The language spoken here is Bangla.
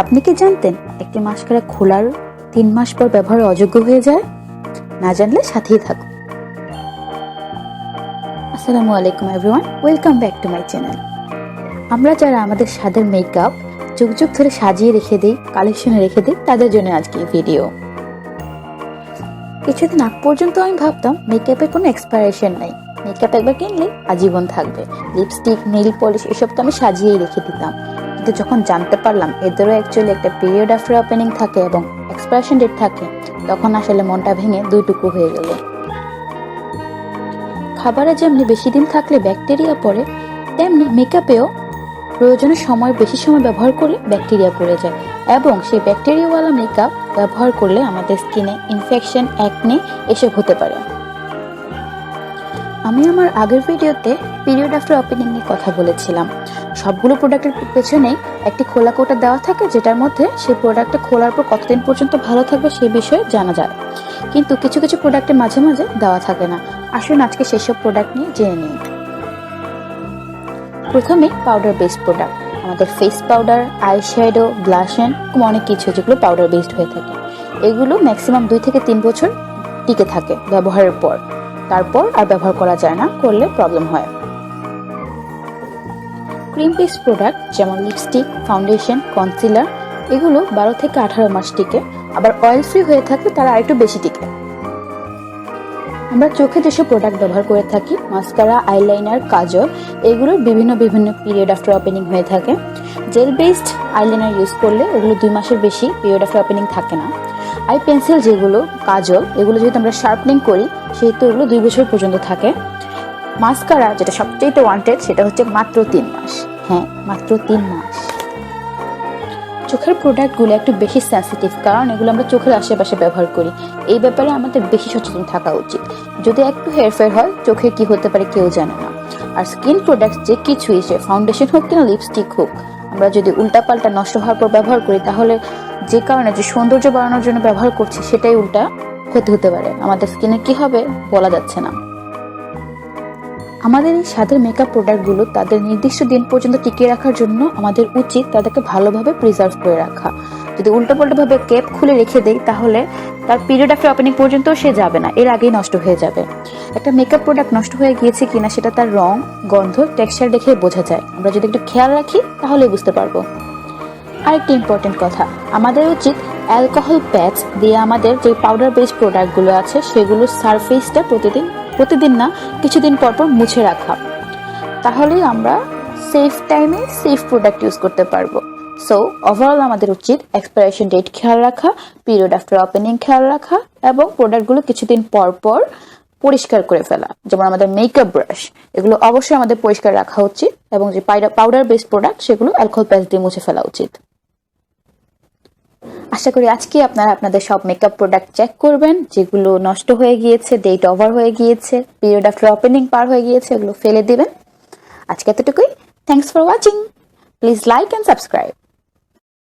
আপনি কি জানতেন একটি মাস্কারা খোলার 3 মাস পর ব্যবহারের অযোগ্য হয়ে যায়? না জানলে সাথেই থাকুন। আসসালামু আলাইকুম everyone, welcome back to my channel. আমরা যারা আমাদের স্বাদের মেকআপ যুগ যুগ ধরে সাজিয়ে রেখে দিই, কালেকশনে রেখে দিই, তাদের জন্য আজকে এই ভিডিও। কিছুদিন আগ পর্যন্ত আমি ভাবতাম মেকআপের কোনো এক্সপায়ারেশন নাই, মেকআপ একবার কিনলে আজীবন থাকবে। লিপস্টিক, নেইল পলিশ এসব তো আমি সাজিয়েই রেখে দিতাম। কিন্তু যখন জানতে পারলাম এদেরও অ্যাকচুয়ালি একটা পিরিয়ড আফটার ওপেনিং থাকে এবং এক্সপায়ারেশন ডেট থাকে, তখন আসলে মনটা ভেঙে দুই টুকরো হয়ে গেল। খাবারে যেমনি বেশি দিন থাকলে ব্যাকটেরিয়া পড়ে, তেমনি মেকআপেও প্রয়োজনের সময় বেশি সময় ব্যবহার করলে ব্যাকটেরিয়া পড়ে যায়, এবং সেই ব্যাকটেরিয়াওয়ালা মেকআপ ব্যবহার করলে আমাদের স্কিনে ইনফেকশন, অ্যাকনে এসব হতে পারে। আমি আমার আগের ভিডিওতে পিরিয়ড আফটার ওপেনিং নিয়ে কথা বলেছিলাম। সবগুলো প্রোডাক্টের পেছনেই একটি খোলা কৌটা দেওয়া থাকে, যেটার মধ্যে সেই প্রোডাক্টটা খোলার পর কতদিন পর্যন্ত ভালো থাকবে সেই বিষয়ে জানা যায়। কিন্তু কিছু কিছু প্রোডাক্টের মাঝে মাঝে দেওয়া থাকে না। আসুন আজকে সেসব প্রোডাক্ট নিয়ে জেনে নিই। প্রথমে পাউডার বেসড প্রোডাক্ট, আমাদের ফেস পাউডার, আই শ্যাডো, ব্লাশন, অনেক কিছু যেগুলো পাউডার বেসড হয়ে থাকে। এগুলো ম্যাক্সিমাম 2 থেকে 3 বছর টিকে থাকে ব্যবহারের পর, তারপর আর ব্যবহার করা যায় না, করলে প্রবলেম হয়। ক্রিম বেসড প্রোডাক্ট যেমন লিপস্টিক, ফাউন্ডেশন, কনসিলার, এগুলো 12 থেকে 18 মাস টিকে। আবার অয়েল ফ্রি হয়ে থাকলে তারা আরেকটু বেশি টিকে। আমরা চোখে যেসব প্রোডাক্ট ব্যবহার করে থাকি, মাস্কারা, আইলাইনার, কাজল, এগুলোর বিভিন্ন বিভিন্ন পিরিয়ড আফটার ওপেনিং হয়ে থাকে। জেল বেসড আইলাইনার ইউজ করলে ওগুলো 2 মাসের বেশি পিরিয়ড আফটার ওপেনিং থাকে না। আই পেন্সিল যেগুলো, কাজল, এগুলো যেহেতু আমরা শার্পনিং করি সেহেতু এগুলো 2 বছর পর্যন্ত থাকে। মাস্কারা যেটা সবচেয়ে ওয়ান্টেড, সেটা হচ্ছে মাত্র 3 মাস। হ্যাঁ, মাত্র 3 মাস। চোখের প্রোডাক্টগুলো একটু বেশি সেন্সিটিভ, কারণ এগুলো আমরা চোখের আশেপাশে ব্যবহার করি। এই ব্যাপারে আমাদের বেশি সচেতন থাকা উচিত। যদি একটু হেরফের হয়, চোখে কি হতে পারে কেউ জানে না। আর স্কিন প্রোডাক্ট যে কিছুই, সে ফাউন্ডেশন হোক কিনা লিপস্টিক হোক, আমরা যদি উল্টাপাল্টা নষ্ট হওয়ার পর ব্যবহার করি, তাহলে যে কারণে যে সৌন্দর্য বাড়ানোর জন্য ব্যবহার করছি সেটাই উল্টা ক্ষতি হতে পারে। আমাদের স্কিনে কি হবে বলা যাচ্ছে না। আমাদের এই স্বাদের মেকআপ প্রোডাক্টগুলো তাদের নির্দিষ্ট দিন পর্যন্ত টিকিয়ে রাখার জন্য আমাদের উচিত তাদেরকে ভালোভাবে প্রিজার্ভ করে রাখা। যদি উল্টোপাল্টাভাবে ক্যাপ খুলে রেখে দেয়, তাহলে তার পিরিয়ড আফটার ওপেনিং পর্যন্ত সে যাবে না, এর আগেই নষ্ট হয়ে যাবে। একটা মেকআপ প্রোডাক্ট নষ্ট হয়ে গিয়েছে কিনা সেটা তার রং, গন্ধ, টেক্সচার দেখে বোঝা যায়। আমরা যদি একটু খেয়াল রাখি তাহলে বুঝতে পারবো। আরেকটা ইম্পর্টেন্ট কথা, আমাদের উচিত অ্যালকোহল প্যাচ দিয়ে আমাদের যে পাউডার বেসড প্রোডাক্টগুলো আছে সেগুলোর সারফেসটা প্রতিদিন না, কিছুদিন পর পর মুছে রাখা। তাহলেই আমরা সেফ টাইমে সেফ প্রোডাক্ট ইউজ করতে পারবো। সো ওভারঅল আমাদের উচিত এক্সপায়ারেশন ডেট খেয়াল রাখা, পিরিয়ড আফটার ওপেনিং খেয়াল রাখা, এবং প্রোডাক্টগুলো কিছুদিন পর পর পরিষ্কার করে ফেলা। যেমন আমাদের মেকআপ ব্রাশ, এগুলো অবশ্যই আমাদের পরিষ্কার রাখা উচিত, এবং যে পাউডার বেসড প্রোডাক্ট সেগুলো অ্যালকোহল প্যাচ দিয়ে মুছে ফেলা উচিত। আশা করি আজকে আপনারা আপনাদের সব মেকআপ প্রোডাক্ট চেক করবেন, যেগুলো নষ্ট হয়ে গিয়েছে, ডেট ওভার হয়ে গিয়েছে, পিরিয়ড আফটার ওপেনিং পার হয়ে গিয়েছে, এগুলো ফেলে দিবেন। আজকে এতটুকুই। Thanks for watching. Please like and subscribe.